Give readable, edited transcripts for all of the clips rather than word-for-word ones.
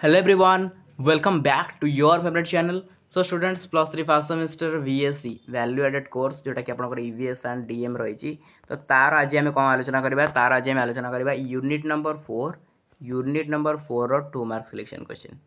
Hello everyone, welcome back to your favorite channel. So students plus 3 first semester VSC value added course जोटा कि आपनकर EVS and DM रही तो तार आज आम कौन आलोचना करबा तार आज आम आलोचना करबा यूनिट नंबर 4 रो 2 मार्क सिलेक्शन क्वेश्चन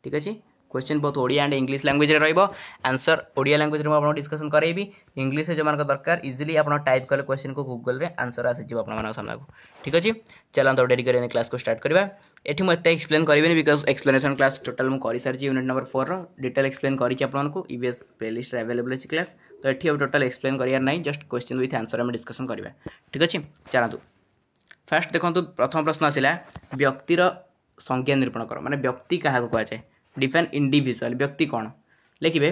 ठीक अछि क्वेश्चन बहुत ओडिया एंड इंग्लिश लैंग्वेज रे रहइबो आंसर ओडिया लैंग्वेज रे आपण डिस्कशन करैबी इंग्लिश रे जमान का दरकार इजीली आपण टाइप करले क्वेश्चन को गूगल रे आंसर आसी जिवो आपण मानक सामना को ठीक अछि चलन तो डेरी करे क्लास को स्टार्ट करबा एठी म एते एक्सप्लेन करबिनी बिकॉज़ एक्सप्लेनेशन क्लास टोटल म करि सारची यूनिट नंबर 4 रो डिटेल एक्सप्लेन करि कि आपण को ईवीएस प्लेलिस्ट रे अवेलेबल अछि क्लास तो एठी अब टोटल एक्सप्लेन करियार नै जस्ट क्वेश्चन विथ आंसर हम डिस्कशन करबा ठीक अछि चलंतु फर्स्ट देखंतु प्रथम प्रश्न आसिला व्यक्तिर संज्ञा निरूपण कर माने व्यक्ति काहा को कह जाय डिफाइन इंडिविजुअल व्यक्ति कौन लिखिबे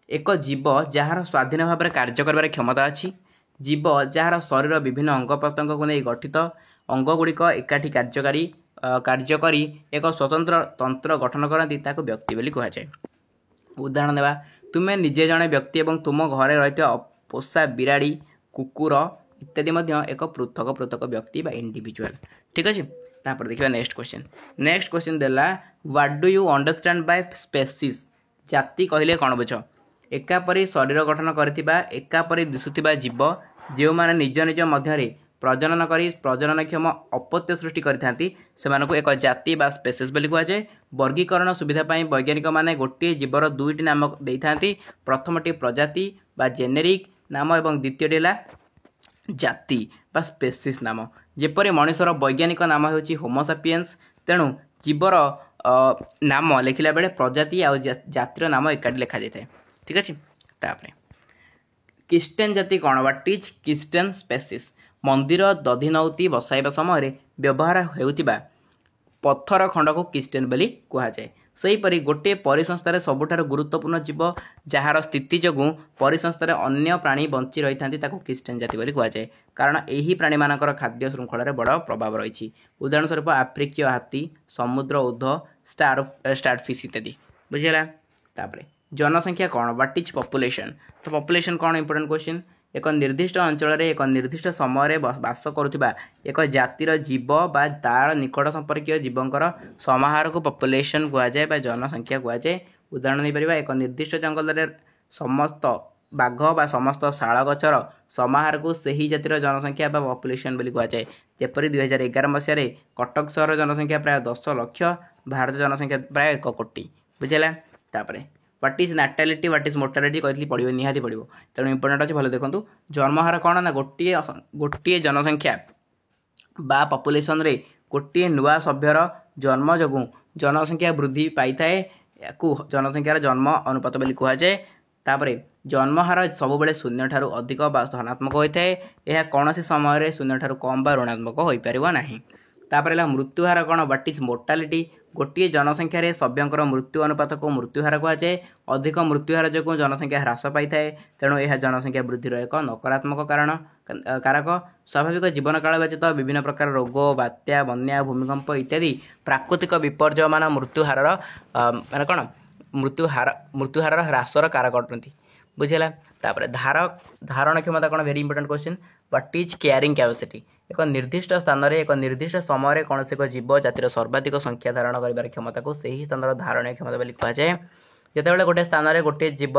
एक जीव जार स्वाधीन भाव में कार्य कर क्षमता अच्छी जीव जार शरीर विभिन्न अंग प्रत्यंग को नहीं गठित अंग गुड़िक एकाठी कार्य करी एक स्वतंत्र तंत्र गठन करती व्यक्ति बोली कह जाए उदाहरण देवा तुम्हें निजे जड़े व्यक्ति और तुम घरे रही पोषा बिराड़ी कुकुर इत्यादि एक पृथक पृथक व्यक्ति बा इंडिविजुअल ठीक अच्छे तापर देखिए नेक्स्ट क्वेश्चन देला what do you understand by species जाति कहले कौन बुझ एकापरी शरीर गठन करथिबा एकापरी दिसुथिबा जीव जो माने निज निज मध्यरे प्रजनन करी प्रजननक्षम अपत्य सृष्टि करिथांती सेमानकु एक जाति बा स्पेसीज बोली कह जाए वर्गीकरण सुविधा पाई वैज्ञानिक माने गोटे जीवर दुईटी नाम देइथांती प्रथमटी प्रजाति बा जेनेरिक नाम एवं द्वितीयटी ହେଲା जाति बा स्पेसीज नाम जेपरि मनुष्यर वैज्ञानिक नाम होची होमोसापियंस तेणु जीवर नाम लिखला बेले प्रजाति आ जातिर नाम एकाठी लिखा जाए ठीक अच्छे तापर किस्टेन जाति कौन व्हाट इज किस्टेन स्पेसीज मंदिर दधिनौती बसाइबा समय व्यवहार हेउतिबा पत्थर खंड को किस्टेन बोली कह जाए सेहीपरि गोटे परिसंस्थार सबुठार गुरुत्वपूर्ण जीव जार स्थिति जगू परिसंस्थार अन्य प्राणी बंची रही था किस्टेन जाति बोली कह जाए कारण यही प्राणी मानकर खाद्य श्रृंखल बड़ प्रभाव रही उदाहरण स्वरूप आफ्रिकीय हाथी समुद्र उद्ध स्टारफिश इत्यादि बुझेगा तापर जनसंख्या कौन व्हाट इज पॉपुलेशन तो पॉपुलेशन कौन इंपोर्टेंट क्वेश्चन एक निर्दिष्ट अंचल एक निर्दिष्ट समय बास करुवा एक जातिर जीव बा तार निकट संपर्क जीवंकर समाहार को पॉपुलेशन कह जाए जनसंख्या कह जाए उदाहरण नहीं पार एक निर्दिष्ट जंगल समस्त बाघ बा समस्त शाल गचर समाहार को सही जातिर जनसंख्या बा पॉपुलेशन बोली कह जाए जेपरी 2011 मसीह कटक सहर जनसंख्या प्राय 10 लाख भारत जनसंख्या प्राय 1 कोटी बुझेगा तापर what is natality what is mortality कहती पड़ो निहाती पड़ो तेणु इंपोर्टेंट अच्छे भले देखो जन्महार कौन ना गोटे जनसंख्या बा पॉपुलेशन रे गोटे नुआ सभ्यर जन्म जगू जनसंख्या वृद्धि पाई थाए या जनसंख्यार जन्म अनुपात बोली कह जाए तापर जन्महार सब बेले शून्य ठारू अधिक बा धनात्मक होता है यह कौन समय शून्य ठारू कम बा ऋणात्मक हो पार नहीं तापर मृत्युहार कौन व्हाट इज मोर्टालिटी गोटे जनसंख्यार सभ्यंकर मृत्यु अनुपात को मृत्युहार कह जाए अधिक मृत्युहार जो जनसंख्या ह्रास पाई थाए तेणु यह जनसंख्या वृद्धि एक नकारात्मक कारक स्वाभाविक जीवन काल व्यतीत विभिन्न प्रकार रोग बात्या बन्या भूमिकंप इत्यादि प्राकृतिक विपर्यय मान मृत्युहार माने कौन मृत्युहार ह्रासर कारक अटंती बुझेगा तापर धारण क्षमता कौन very important question what is carrying capacity एक निर्दिष्ट स्थान में एक निर्दिष्ट समय कौन से एक जीव जातिर सर्वाधिक संख्या धारण कर क्षमता को सही स्थान धारण क्षमता बोली कह जाए जितेबाला गोटे स्थान में गोटे जीव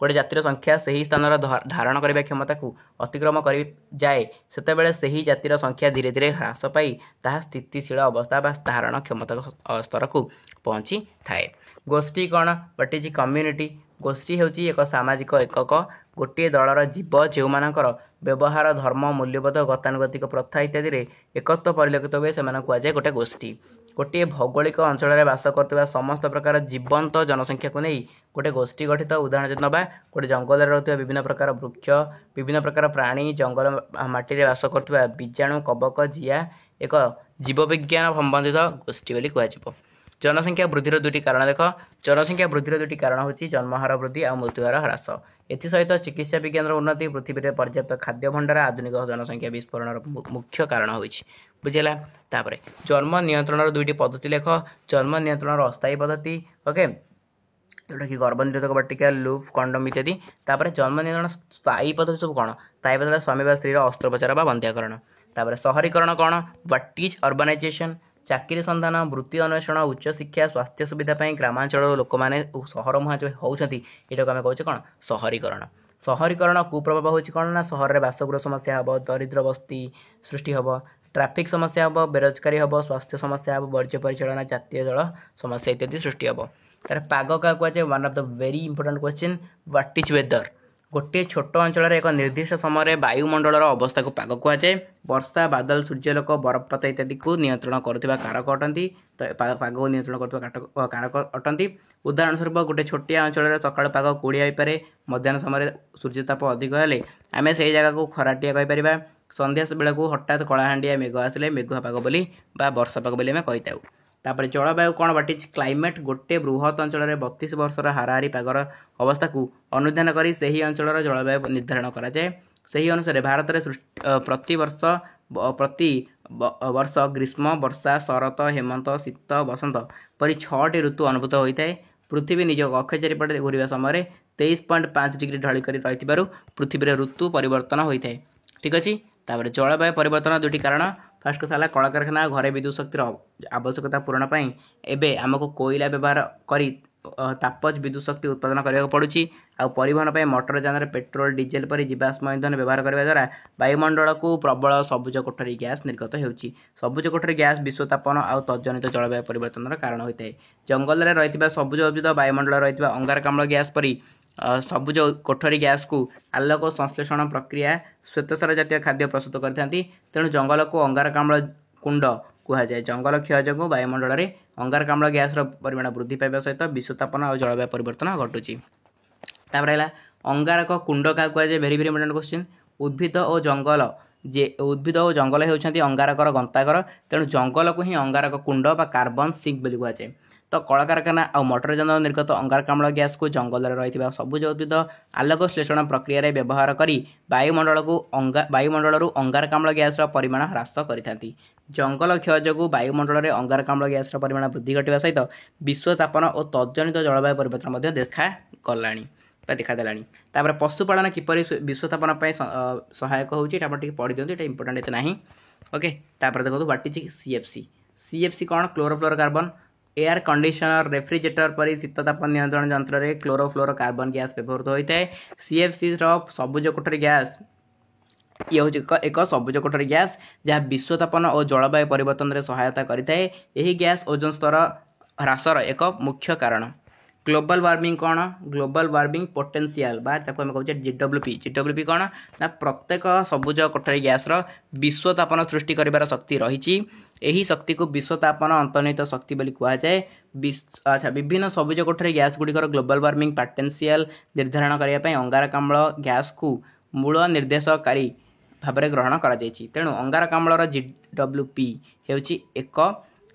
गोटे जातिर संख्या सही स्थान धारण करने क्षमता को अतिक्रम कर जाए से सही जातिर संख्या धीरे धीरे ह्रास पाई ताहा स्थितिशील अवस्था बा धारण क्षमता स्तर को पहुँची थाए गोष्ठी कौन व्हाट इज कम्युनिटी गोष्ठी हूँ एक सामाजिक एकक गोटे दलर जीव जो मानकर व्यवहार धर्म मूल्यबोध गतानुगतिक प्रथा इत्यादि एकत्व परिलक्षित हुए से कहुए गोटे गोष्ठी गोटे भौगोलिक अंचल बास कर समस्त प्रकार जीवंत जनसंख्या को नहीं गोटे गोष्ठी गठित उदाहरण जब ना गोटे जंगल रोकता विभिन्न प्रकार वृक्ष विभिन्न प्रकार प्राणी जंगल माटी बास कर बीजाणु कवक जिया एक जीवविज्ञान संबंधित गोष्ठी बोली कह जनसंख्या वृद्धि दुटी कारण देख जनसंख्या वृद्धि दुटी कारण होची जन्महार वृद्धि और मृत्युहार ह्रास एसहित चिकित्सा विज्ञान उन्नति पृथ्वी में पर्याप्त खाद्य भंडार आधुनिक जनसंख्या विस्फोरण मुख्य कारण होची बुझेगा तापर जन्म नियंत्रण दुईटी पद्धति लेख जन्म नियंत्रण अस्थायी पद्धति ओके जोटा कि गर्भनिरोधक बटिका लूप कंडम इत्यादि तापर जन्म नियंत्रण स्थायी पद्धति सब कौन स्थायी पद्धति स्वामी बा स्त्री अस्त्रोपचार बा बंध्याकरण तापर शहरीकरण कौन व्हाट इज अर्बानाइजेशन ଚାକିରି ସନ୍ଧାନ ବୃତ୍ତି ଅନ୍ୱେଷଣ ଉଚ୍ଚ ଶିକ୍ଷା ସ୍ୱାସ୍ଥ୍ୟ ସୁବିଧା ପାଇଁ ଗ୍ରାମାଞ୍ଚଳର ଲୋକମାନେ ସହର ମୁହାଁ ଯେଉଁ ହେଉଛନ୍ତି ଏଇଟାକୁ ଆମେ କହୁଛେ କ'ଣ ସହରୀକରଣ। ସହରୀକରଣ କୁପ୍ରଭାବ ହେଉଛି କ'ଣ ନା ସହରରେ ବାସଗୃହ ସମସ୍ୟା ହେବ, ଦରିଦ୍ର ବସ୍ତି ସୃଷ୍ଟି ହେବ, ट्राफिक समस्या हम बेरोजगारी हम स्वास्थ्य समस्या हम वर्ज्य परिचालना जातीय जल समस्या इत्यादि सृष्टि हम। तार पाग क्या कहुए one of the very important question what is weather. गोटे छोट अंचल एक निर्दिष्ट समय वायुमंडल अवस्था को पाग कहुए। वर्षा बादल सूर्यलोक बरफपात इत्यादि को नियंत्रण करुवा कारक अटंती पाग को नियंत्रण करुवा कारक अटंती। उदाहरण स्वरूप गोटे छोटिया अंचल सकाल पाग कोड़िया होपे मध्याह्न समय सूर्यताप अधिक हेले आम से जगह को खराटिया कहीपर। संध्या बेला को हठात कलाहांडिया मेघ आसिले मेघुआ पाग बोली बा वर्षा पाग बोली आम कही था। तापर जलवायु कौन व्हाट इज क्लाइमेट। गोटे बृहत अंचल 32 वर्षर हाराहारी पागर अवस्था को अनुधान कर अंचल जलवायु निर्धारण कराए। सही अनुसार भारत में प्रति वर्ष ग्रीष्म वर्षा शरत हेमंत शीत बसंत परी 6टी ऋतु अनुभूत होता है। पृथ्वी निज अक्ष चारिपटे घूरवा समय 23.5 डिग्री ढलिक रही पृथ्वी ऋतु परिवर्तन होता है। ठीक अच्छे। तापर जलवायु परिवर्तन दुटी कारण फास्ट कथा कलकारखाना घरे विद्युत शक्तिर आवश्यकता पूरण पाई एबे आमको कोयला व्यवहार करी तापज विद्युत शक्ति उत्पादन करने पड़ुछि। आ परिवहन पर मोटर यान पेट्रोल डीजेल पर जीवाश्म ईंधन व्यवहार करने द्वारा वायुमंडल को प्रबल सबुज कोठरी गैस निर्गत होउछि। सबुज कोठरी गैस विश्वतापन आ तजनित जलवायु परिवर्तन कारण होता है। जंगल में रही सबुज उद्भिद वायुमंडल रही अंगारकाम्ल गैस परी सबुज कोठरी गैस को आलोक संश्लेषण प्रक्रिया श्वेतसार जातीय खाद्य प्रस्तुत करथांती। तेणु जंगल को अंगारकाम्ल कुंड कहुए। जंगल क्षय जो वायुमंडल में अंगारकाम्ल गैस परिमाण वृद्धि पाइबा सहित विश्वतापन और जलवायु परिवर्तन घटुची। अंगारक कुंड क्या कहुए वेरी वेरी इंपोर्टेंट क्वेश्चन। उद्भिद और जंगल उद्भिद और जंगल होती अंगारकर गंताघर। तेणु जंगल को ही अंगारक कुंड बा कार्बन सिंक बोली कहुए। तो कलकारखाना और मोटर यान निर्गत अंगारकाम्ल गैस को जंगल रही सबुज उद्भिद आलोक श्लेषण प्रक्रिया व्यवहार करी वायुमंडल को वायुमंडल अंगारकाम्ल गैस परिमाण ह्रास करथांती। जंगल क्षय जो वायुमंडल में अंगारकाम्ल गैस परिमाण वृद्धि घटा सहित विश्वतापन और तजनित जलवायु परिवर्तन देखा गलानी देखादेलानी। तापर पशुपालन किपरि विश्वतापन सहायक होउछि एटा पढ़ी दियंतु एटा इंपोर्टेंट एते नाही। ओके। तापर देखो व्हाट इज सीएफसी। सीएफसी कौन क्लोरोफ्लोरोकार्बन। एयर कंडीशनर रेफ्रिजरेटर पर शीततापन नियंत्रण यंत्र में क्लोरोफ्लोरोकार्बन गैस व्यवहृत होता है। सीएफसी सबुज कोठरी गैस ये हूँ एक सबुज कोठरी गैस जहाँ विश्वतापन और जलवायु परिवर्तन में सहायता करें। यही गैस ओजोन स्तर ह्रासर एक मुख्य कारण। ग्लोबल वार्मिंग कौन। ग्लोबल वार्मिंग पोटेंशियल आम कहे जीडब्ल्यूपी। जीडब्ल्यूपी कौन ना प्रत्येक सबुज कोठरी गैस विश्वतापन सृष्टि कर शक्ति रही। यही शक्ति को विश्वतापन अंतर्निहित शक्ति बोली कहुए। अच्छा विभिन्न सबुज कोठरी गैस गुड़िकर ग्लोबल वार्मिंग पोटेंशियल निर्धारण करने अंगारकाम्ल गैस को मूल निर्देशकारी भाव में ग्रहण कर। तेणु अंगारकाम्लर जीडब्ल्यूपी होची एक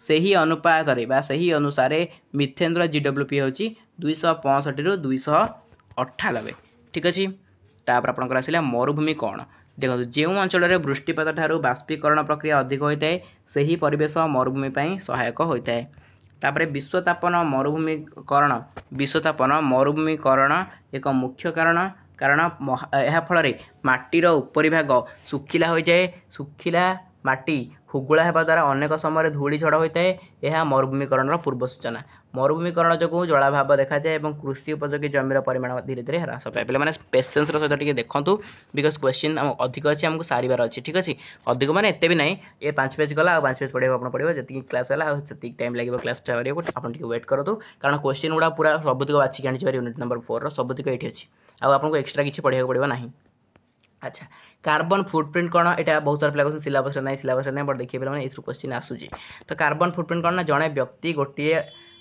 सही अनुपात से अनुसार मिथेन जीडब्ल्यूपी होची 265 रु 298। ठीक अच्छे। तापर आपंकर आसला मरुभूमि कौन। देखो जो अंचल में वृष्टिपात ठारू बाष्पीकरण प्रक्रिया अधिक होता है सही परिवेश मरुभूमि सहायक होता है। तापर विश्वतापन मरुभूमिकरण एक मुख्य कारण यह फल माटीर उपरी भाग सुखिला हो जाए। सुखिला माटी हुगुला होगा द्वारा अनेक समय धूली झड़ होता है। यह मरुभूमिकरण पूर्व सूचना। मरुभूमिकरण जो जलाभाव देखा जाए और कृषि उपयोगी जमीर परिमाण धीरे धीरे ह्रास पाए। पे मैंने पेसेंस सहित टे देखूँ बिकज क्वेश्चन अधिक अच्छी आमको सारिबार अच्छी। ठीक अच्छे। अधिक मैंने एत भी नहीं ये 5 पेज गला 5 पेज पढ़े आप पढ़े जी क्लास है टाइम लगे क्लास आप वेट करूँ कारण क्वेश्चन गुड़ा पूरा सबुतिक बाछिक आनी यूनिट नंबर 4 सबुतिक ये अच्छी आपको एक्सट्रा किसी पढ़ाई पड़ो ना। अच्छा कार्बन फुटप्रिंट कौन। यहाँ बहुत सारा पिला सिलेबस नहीं बट देखिए पे क्वेश्चन आसूँ। तो कार्बन फुटप्रिंट कौन ना जड़े व्यक्ति गोटे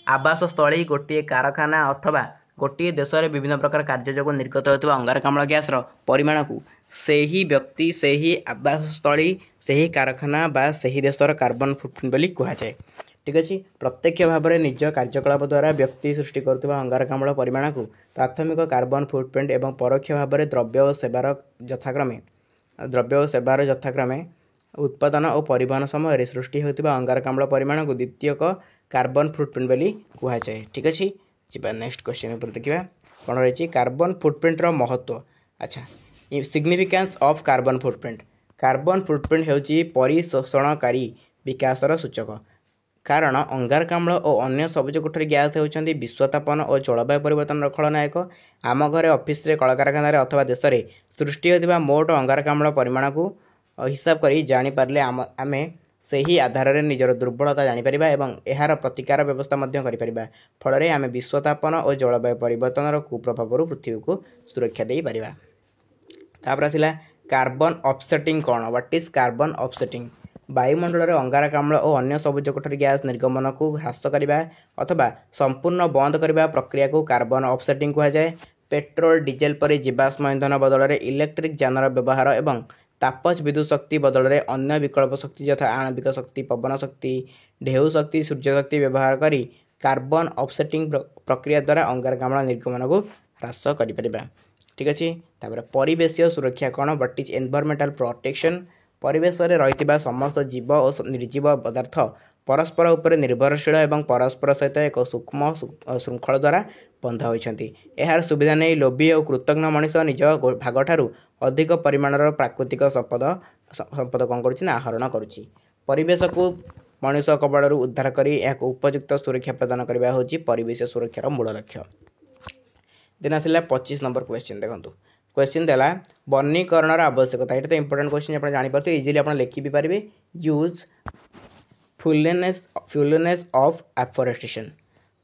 आवास स्थली गोटे कारखाना अथवा गोटे देश में विभिन्न प्रकार कार्य जो निर्गत होता अंगारकाम्ल गैस परिमाण को सही व्यक्ति सही आवास स्थली सही कारखाना बा सही देशर कार्बन फुटप्रिंट बोली कहुए। ठीक अच्छे। प्रत्यक्ष भाव में निज कार्यकलाप द्वारा व्यक्ति सृष्टि करुवा अंगारकाम्ल परिमाण को प्राथमिक कार्बन फुटप्रिंट एवं परोक्ष भाव में द्रव्य और सेवार यथाक्रमे उत्पादन और परिवहन समय सृष्टि होता अंगारकाम्ल परिमाण को द्वितीयक कार्बन फुटप्रिंट बोली कहुए। ठीक अच्छे। जी नेक्स्ट क्वेश्चन ऊपर देखा कौन रही कार्बन फुटप्रिंटर महत्व। अच्छा significance of carbon footprint. Carbon footprint होची परिशोषणकारी विकासर सूचक। कारण अंगारकाम्ल और अन्य सबुज कोठरी गैस होती विश्वतापन और जलवायु परिवर्तन खलनायक। आम घर ऑफिस रे कलकारखाना अथवा देश में सृष्टि होता मोट अंगारकाम्ल परिमाण को हिसाब कर जानीपारे आम से ही आधार में निजर दुर्बलता जानीपर और यार प्रतिकार व्यवस्था कर फल आम विश्वतापन और जलवायु परिवर्तन कुप्रभाव पृथ्वी को सुरक्षा दे पार। तापर आसला कार्बन ऑफसेटिंग कौन व्हाट इज कार्बन ऑफसेटिंग। वायुमंडल में अंगारकाम्ल और अन्य सबुज कोठरी गैस निर्गमन को ह्रास करने अथवा संपूर्ण बंद करने प्रक्रिया को कार्बन ऑफसेटिंग कहुए। पेट्रोल डीजेल पर जीवाश्म ईंधन बदल में इलेक्ट्रिक जानर व्यवहार और तापज विद्युत शक्ति बदल में अन्य विकल्प शक्ति यथा आणविक शक्ति पवन शक्ति ढेउ शक्ति सूर्य शक्ति व्यवहार कर कार्बन ऑफसेटिंग प्रक्रिया द्वारा अंगारकाम्ल निर्गमन को ह्रास कर। ठीक अच्छे तापर परिवेशीय सुरक्षा कौन व्हाट इज एनवायरमेंटल प्रोटेक्शन। परिवेश में रही समस्त जीव और निर्जीव पदार्थ परस्पर उपर निर्भरशील और परस्पर सहित एक सूक्ष्म श्रृंखल द्वारा बंधा होती। यार सुविधा नहीं लोभी और कृतज्ञ मनीष निज भाग ठारू अधिक परिमाणर प्राकृतिक संपद कौन कर आहरण करुच्ची। परिवेश को मनीष कबड़ उद्धार कर उपयुक्त सुरक्षा प्रदान करने हूँ परिवेश सुरक्षार मूल लक्ष्य। देन आसला 25 नंबर क्वेश्चन देखो क्वेश्चन देला वनीकरण आवश्यकता। ये तो इंपोर्टेंट क्वेश्चन आप जानीपारे इजिली आप लिखि भी पारे। Usefulness of afforestation.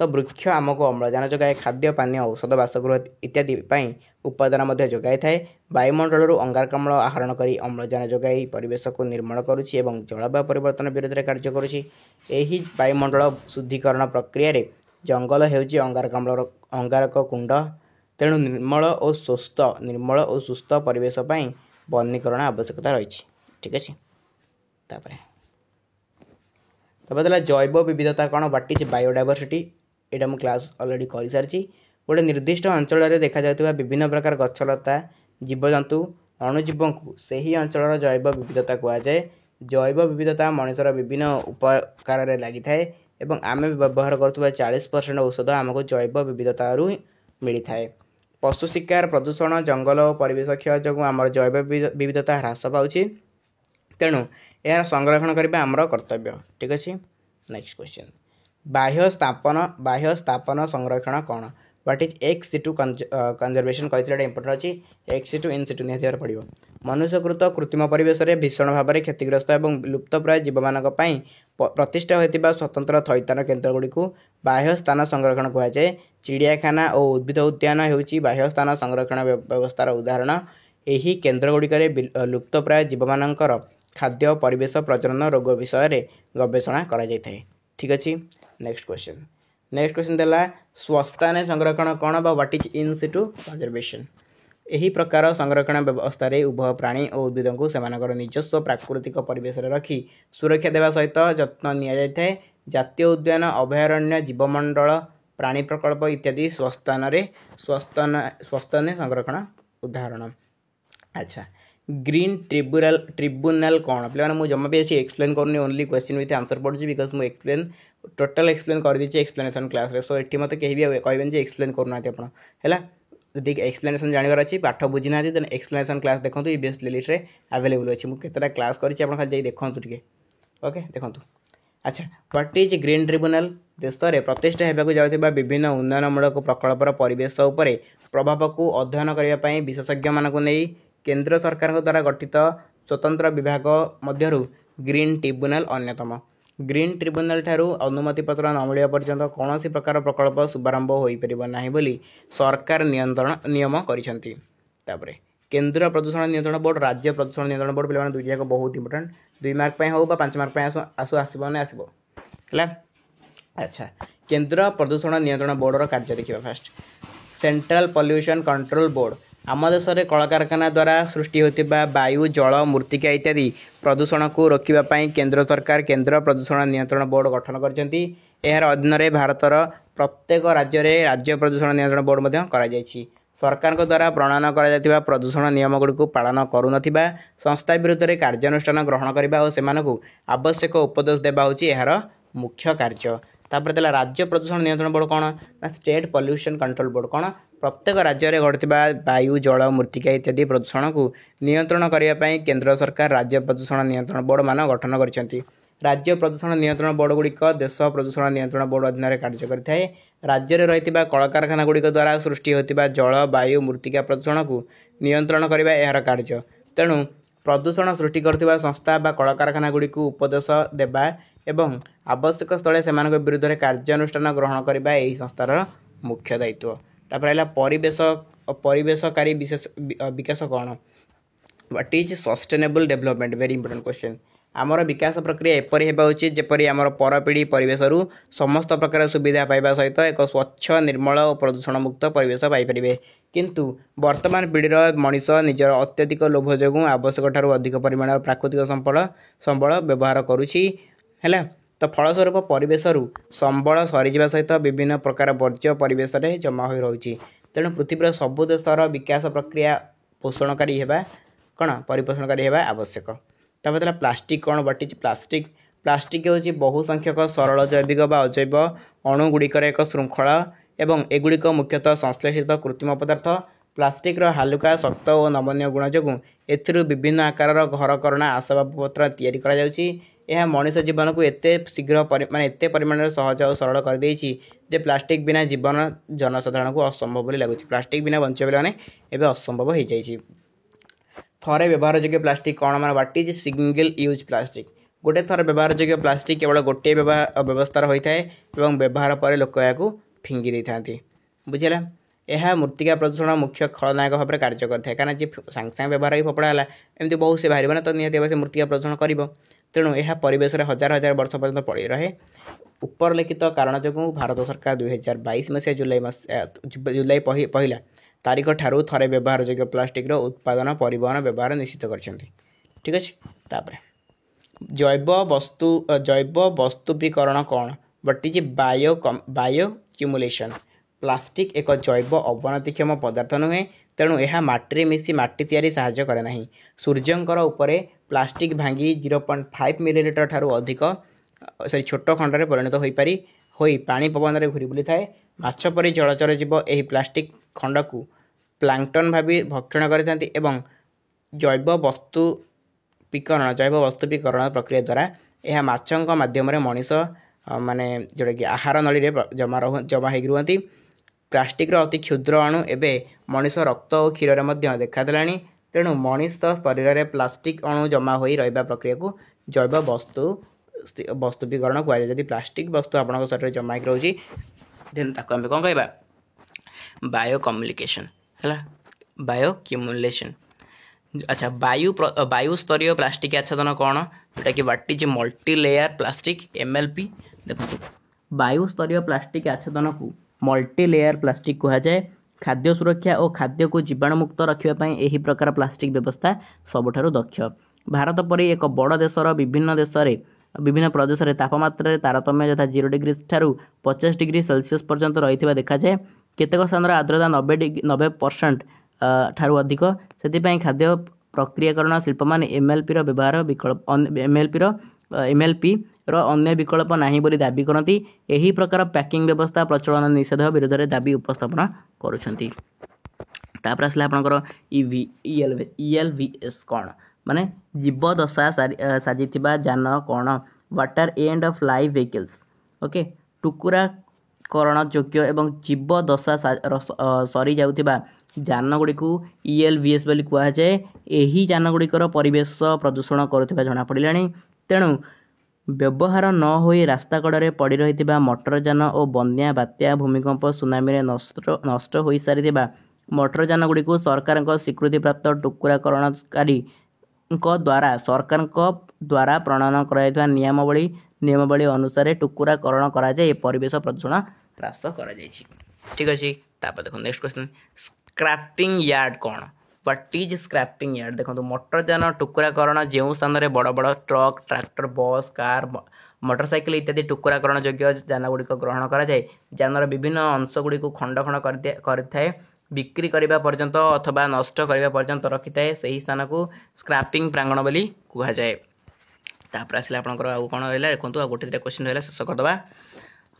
तो वृक्ष आमको अम्लजान जगाए खाद्य पानी औषध बासगृह इत्यादि उपादान जगाई थाए। वायुमंडल अंगारकाम्ल आहरण कर अम्लजान जगाई परिवेश को निर्मल करुच्ची एवं जलवायु परिवर्तन विरोध में कार्य करुच्ची। एही वायुमंडल शुद्धिकरण प्रक्रिया रे जंगल हेउची अंगारक कुंड। तेणु निर्मल और सुस्थ परिवेश पाई वनीकरण आवश्यकता रही। ठीक अच्छे तापर जैव विविधता कौन व्हाट इज बायोडायवर्सिटी। यहाँ मुझे क्लास अलरेडी कर सारी। गोटे निर्दिष्ट अंचल में देखा जाता विभिन्न प्रकार गछलता जीवजंतु अणुजीव को सही अंचल जैव विविधता कहुए। जैव विविधता मनुष्यर विभिन्न उपकार लगी थाए एवं आम व्यवहार करुवा 40% औषध आमको जैव विविधता मिलता है। पशु शिकार प्रदूषण जंगल और परिवेश क्षय जो आम जैव विविधता ह्रास पाँच। तेणु यार संरक्षण करने आमर कर्तव्य। ठीक अच्छे नेक्स्ट क्वेश्चन बाह्य स्थापन संरक्षण कौन what is ex situ conservation कहते इंपोर्टेंट अच्छी एक्स सिटू इन सिटू निहार पड़ो। मनुष्यकृत कृत्रिम परिवेश में भीषण भाव में क्षतिग्रस्त और लुप्तप्राय जीव मान प्रतिष्ठा होता स्वतंत्र थैतान केन्द्रगुड़ी को बाह्य स्थान संरक्षण कहुए। चिड़ियाखाना और उद्भिद उद्यान होउची बाह्य स्थान संरक्षण व्यवस्थार उदाहरण। यही केन्द्रगुड़िक लुप्तप्राय जीव मानकर खाद्य परिवेश प्रजनन रोग विषय में गवेषणा करा जाय थाए। ठीक अच्छे नेक्स्ट क्वेश्चन देला स्वस्थाने संरक्षण कौन बा what is in Situ conservation. यही प्रकार संरक्षण व्यवस्था रे उभय प्राणी और उद्भिद को सेमानकर निजस्व प्राकृतिक परिवेश रखी सुरक्षा देवा सहित जत्न निया जाय थाए। जातीय उद्यान अभयारण्य जीवमंडल प्राणी प्रकल्प इत्यादि स्वस्थाने संरक्षण उदाहरण। अच्छा ग्रीन ट्रिब्यूनल कौन पे मुझे जमा भी अच्छी एक्सप्लेन करनी ओनली क्वेश्चन विथ आंसर पढ़ुची बिकज मुझे एक्सप्लेन टोटाल एक्सप्लेन कर दी एक्सप्लेनेशन क्लास रे। सो ये मत कहीं भी कहबेनि एक्सप्लेन करना है जदि एक्सप्लेनेशन जानवर अच्छी पाठ बुझी ना देन एक्सप्लेनेशन क्लास देखो ईबीएस प्लेलिस्ट रे अवेलेबल अच्छी मुझे केतटा क्लास कर खाली देखो टे ओके देखो। अच्छा व्हाट इज ग्रीन ट्रिब्यूनल देश में प्रतिष्ठा होगा जाऊँगा विभिन्न उन्नयनमूलक प्रकल्पर परिवेश उपर प्रभाव को अध्ययन करने विशेषज्ञ मानक नहीं केंद्र सरकार द्वारा गठित स्वतंत्र विभाग मध्यरु ग्रीन ट्रिब्यूनल अन्यतम। ग्रीन ट्रिब्यूनल ठारू अनुमति पत्र न मिलवा पर्यंत कौन प्रकार प्रकल्प शुभारंभ हो पार बोली सरकार नियम करिसेंती। तापरे केंद्र प्रदूषण नियंत्रण बोर्ड राज्य प्रदूषण नियंत्रण बोर्ड पे दुईटा जाक बहुत इंपोर्टेंट 2 मार्क हो 5 मार्क आसो है। अच्छा केंद्र प्रदूषण नियंत्रण बोर्डर कार्य देखिए fast central pollution control board आम देश में कलकारखाना द्वारा सृष्टि होता वायु जल मृत्तिका इत्यादि प्रदूषण को रोकने केंद्र सरकार केंद्र प्रदूषण नियंत्रण बोर्ड गठन करछंती। यार अधीन भारतर प्रत्येक राज्य में राज्य प्रदूषण नियंत्रण बोर्ड सरकार द्वारा प्रणयन कर प्रदूषण नियमगुड़ी पालन करुन संस्था विरुद्ध में कार्यानुष्ठान ग्रहण करने और सेमानकु आवश्यक उपदेश देवा होची यार मुख्य कार्य। तापर देला राज्य प्रदूषण नियंत्रण बोर्ड कौन ना स्टेट पॉल्यूशन कंट्रोल बोर्ड कौन प्रत्येक राज्य में घटुवा वायु जल मृत्तिका इत्यादि प्रदूषण को नियंत्रण करने केंद्र सरकार राज्य प्रदूषण नियंत्रण बोर्ड मान गठन करछंती। राज्य प्रदूषण नियंत्रण बोर्ड गुड़िक देश प्रदूषण नियंत्रण बोर्ड अधीन कार्य करें। राज्य में रही कलकारखाना गुड़िक द्वारा सृष्टि होता जल वायु मृत्तिका प्रदूषण को नियंत्रण करने यार कार्य। तेणु प्रदूषण सृष्टि करथिबा संस्था बा कलकारखाना गुड़िक उपदेश देबा एवं आवश्यक स्थले से विरुद्ध में कार्यानुष्ठान ग्रहण करने यही संस्थार मुख्य दायित्व। तापर परिवेशकारी विकास कौन what is sustainable development very important question. आमर विकास प्रक्रिया एपरी होगा उचित जपरी आमर परपीढ़ी परिवेश समस्त प्रकार सुविधा पाइबा सहित एक स्वच्छ निर्मल और प्रदूषण मुक्त परिवेश पाइपर। किंतु वर्तमान पीढ़ीर मनीष निजर अत्यधिक लोभ जो आवश्यक ठारू अधिक परिमाण प्राकृतिक संबल व्यवहार करुच्ची है। तो फलस्वरूप परिवेश संबल सरीजा सहित विभिन्न प्रकार वर्ज्य परिवेश में जमा हो रही। तेणु पृथ्वीर सबु देशर विकास प्रक्रिया पोषणकारी होगा कौन परिपोषणकारी होगा आवश्यक। तापर प्लास्टिक कौन व्हाट इज प्लास्टिक। प्लास्टिक हूँ बहुसंख्यक सरल जैविक व अजैव अणुगुड़िकर एक श्रृंखला एवं एगुड़िक मुख्यतः संश्लेषित कृत्रिम पदार्थ। प्लास्टिक हालुका शक्त और नमनीय गुण जो एथिरु विभिन्न आकार घरकरणा आसबाबपत्र तैयारी करा जाउछि। यह मनुष्य जीवन को एत शीघ्र माने एत परिमाण सहज और सरल कर देछि जे प्लास्टिक बिना जीवन जनसाधारण को असंभव बोली लगुछि। प्लास्टिक बिना बंचे माने एबे असंभव हो जाइछि। थरे व्यवहार योग्य प्लास्टिक कौन मान what is single use plastic. गोटे थर व्यवहार योग्य प्लास्टिक केवल गोटे व्यवस्था होता है एवं व्यवहार पर लोक या फिंगी दे था बुझेगा। यह मृत्तिका प्रदूषण मुख्य खलनायक भाव में कार्य करता है कहीं जी सांगे सांगे व्यवहार ही फोपड़ा है एमती बहुत से बाहर ना तो निहत से मृत्तिका प्रदूषण कर। तेणु यह परिवेश में हजार हजार वर्ष पर्यंत पड़ रहे। उपर लिखित कारण जो भारत सरकार 2022 मसीहा जुलाई पहला तारीख ठारू थरे व्यवहार योग्य प्लास्टिक उत्पादन परिवहन व्यवहार निश्चित कर। ठीक अच्छे। तापर जैव वस्तुपीकरण कौन व्हाट इज बायोक्यूमुलेशन। प्लास्टिक एक जैव अवनतिक्षम पदार्थ नुहे तेणु यह माटी मिसी माटी तैयारी साहाय्य करे नहीं। सूर्यंकर उपरे प्लास्टिक भांगी 0.5 मिलीलीटर ठारू अधिक से छोट खंड में परिणत हो पानी पवन में घूरी बुली थाए। माछ परी जलचर जीव यही प्लास्टिक खंड को प्लांक्टन भावी भक्षण करथांती एवं जैव वस्तुपीकरण प्रक्रिया द्वारा यह माछंक माध्यम मनीष माने जोटा कि आहार नली जमा हो रुहति। प्लास्टिक अति क्षुद्र अणु एवं मनीष रक्त और क्षीर में देखादेला। तेणु मनीष शरीर में प्लास्टिक अणु जमा हो रहा प्रक्रिया को जैव वस्तुपीकरण कहुए। जदि प्लास्टिक वस्तु आप शरीर जमा हो रोचे देन ताको आम कौन कह बायोकम्युनिकेशन है बायोक्यूमुलेशन। अच्छा वायु स्तरीय प्लास्टिक आच्छादन कौन जोटा कि what is multi layer plastic MLP। देखो वायु स्तरीय प्लास्टिक आच्छादन को मल्टी लेयर प्लास्टिक कह जाए। खाद्य सुरक्षा और खाद्य को जीवाणुमुक्त रखापी यही प्रकार प्लास्टिक व्यवस्था सबुठारु दक्ष। भारत परी एक बड़ देशर विभिन्न प्रदेश में तापमात्रा तारतम्य यथा 0 डिग्री ठारू 50 डिग्री सेल्सियस पर्यंत रही देखा जाए। केतेक स्थान आर्द्रता 90% ठारू अधिक से खाद्य प्रक्रियाकरण शिल्प मैंने MLP व्यवहार विकल्प MLP अन्य विकल्प नहीं बोली दाबी करती। यही प्रकार पैकिंग व्यवस्था प्रचलन निषेध विरोध में दाबी उपस्थापन करुँच। तापर आसला आपंकर ELVS कौन माने जीवदशा साजी जान कौन water and of life vehicles. Okay टुकुराकरण योग्य एवं जीवदशा सरी जाउथिबा जान गुड़ी को ELVS बोली कह जाए। यही जान गुड़िकर परिवेश प्रदूषण करुवा जना पड़ा। तेणु व्यवहार न हो रास्ता कड़े पड़ रही मोटरयान और बन्या बात्या भूमिकंप सुनामी नष्ट हो सारी मोटरयान गुड़ी को सरकार स्वीकृति प्राप्त टुकुराकरणकारी द्वारा प्रणयन कर नियमावली अनुसार टुकुराकरण कराए परिवेश प्रदूषण ह्रास कर। ठीक अच्छे। देखो नेक्स्ट क्वेश्चन स्क्रैपिंग यार्ड कौन व्हाट इज स्क्रैपिंग यार्ड। देखो मोटरयान टुकुराकरण जो स्थान में बड़ बड़ truck tractor bus car motorcycle इत्यादि टुकुराकरण योग्य जान गुड़िक ग्रहण कराए। जानर विभिन्न अंश गुड़ी को खंड खंड कर बिक्री करने पर्यंत अथवा नष्ट करने पर्यंत रखी थाए से स्थान को स्क्रैपिंग प्रांगण बोली कह जाए। तापर आसला आपंकर आउ कौन रहा देखो आ गोटे क्वेश्चन रहा शेष करदे।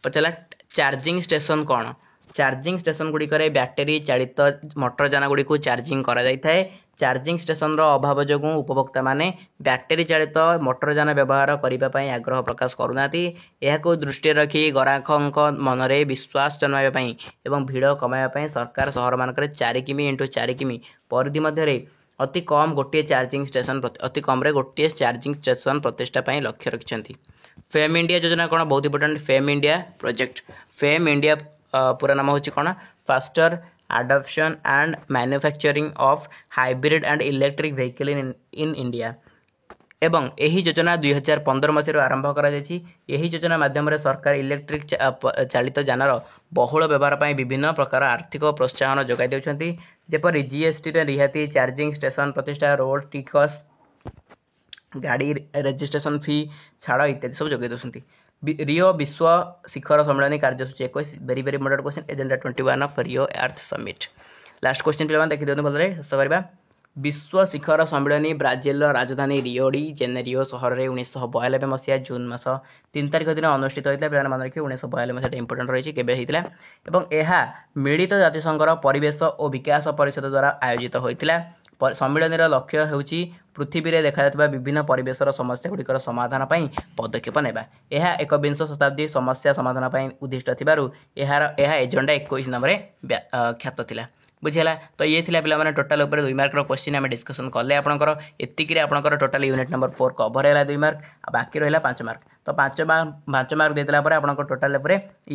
पचारा चार्जिंग स्टेशन कौन। चार्जिंग स्टेशन गुड़िक बैटेरी चालित मोटरयान गुड़ी को चार्जिंग करा जाए। चार्जिंग स्टेशन अभाव जो उपभोक्ता माने बैटेरी चालित मोटर यान व्यवहार करने आग्रह प्रकाश करूना दृष्टि रखी ग्राहकों मनरे विश्वास जन्माई एवं भिड़ कमाई सरकार सहर मानक 4 किमी इंटू 4 किमी परिधि मध्य अति कम गोटे चार्जिंग स्टेशन अति कम गोटे चार्जिंग स्टेशन प्रतिष्ठा ପାଇଁ लक्ष्य रखिछंती। फेम इंडिया योजना कौन बहुत important fame India project fame India पूरा नाम होची कौन faster adoption and manufacturing of hybrid and electric vehicle in India एवं यही योजना 2015 मसीह आरंभ करा यही योजना माध्यम सरकार इलेक्ट्रिक चालित जानर बहुल व्यवहार पर विभिन्न प्रकार आर्थिक प्रोत्साहन जोगाई देउछंती जेपरि जीएसटी रे रिहाती चार्जिंग स्टेशन प्रतिष्ठा रोड टिकस गाड़ी रजिस्ट्रेशन फी छाड़ इत्यादि सब जोगाई देउछंती। रियो विश्व शिखर सम्मेलन कार्यसूची 21 very very important question agenda 21 of Rio earth summit. Last question पे देखि दियौ भलरे शेष करबा। विश्व शिखर सम्मेलन ब्राजिल राजधानी रियो डी जेनेरियो सहर में 1992 मसीहा जून मास 3 तारिख दिन अनुष्ठित होता है। मन रखिए 1992 मसीहा इंपोर्टेंट रही है मिलित जातिसंघर परिवेश और विकास परिषद द्वारा आयोजित होता। सम्मेलन लक्ष्य होउची पृथ्वी में देखा विभिन्न परिवेशर समस्या गुड़िकर समाधान पर पदक्षेप नेबा। यह 21 शताब्दी समस्या समाधान पर उद्दिष्ट थिबारु यह एजेंडा 21 नाम ख्यात थिला। बुझेगा तो ये थिला पिला माने टोटल ऊपर 2 मार्क क्वेश्चन आम डिस्कसन कले आपंकर एतिक आपंकर टोटल यूनिट नंबर 4 कवर है 2 मार्क बाकी रहा 5 मार्क तो 5 मार्क देदेला आपंकर टोटल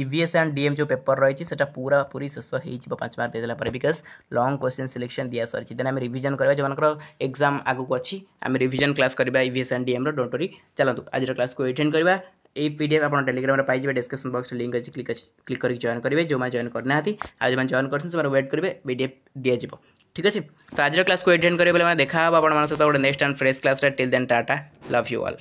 ईवीएस एंड डीएम जो पेपर रही है पूरा पूरी शेष हो 5 मार्क देदेला बिकज लॉन्ग क्वेश्चन सिलेक्शन दिया सरी देन आम रिविजन करवा जो एग्जाम आगू अच्छी आम रिविजन क्लास करवा EVS and DM don't worry चलतु आज क्लास को एटेंड करवा। ये पीडीएफ आप टेलीग्राम में पाइबे डिस्क्रिप्शन बॉक्स लिंक अच्छी क्लिक कर जॉइन करेंगे जो मैं जॉइन करना आज जो जॉइन कर वेट करेंगे पीडीएफ दिज्व ठीक अच्छे। तो आज क्लास को एटेंड करेंगे देखा आप सहित गोटे next and fresh class till then tata love you all.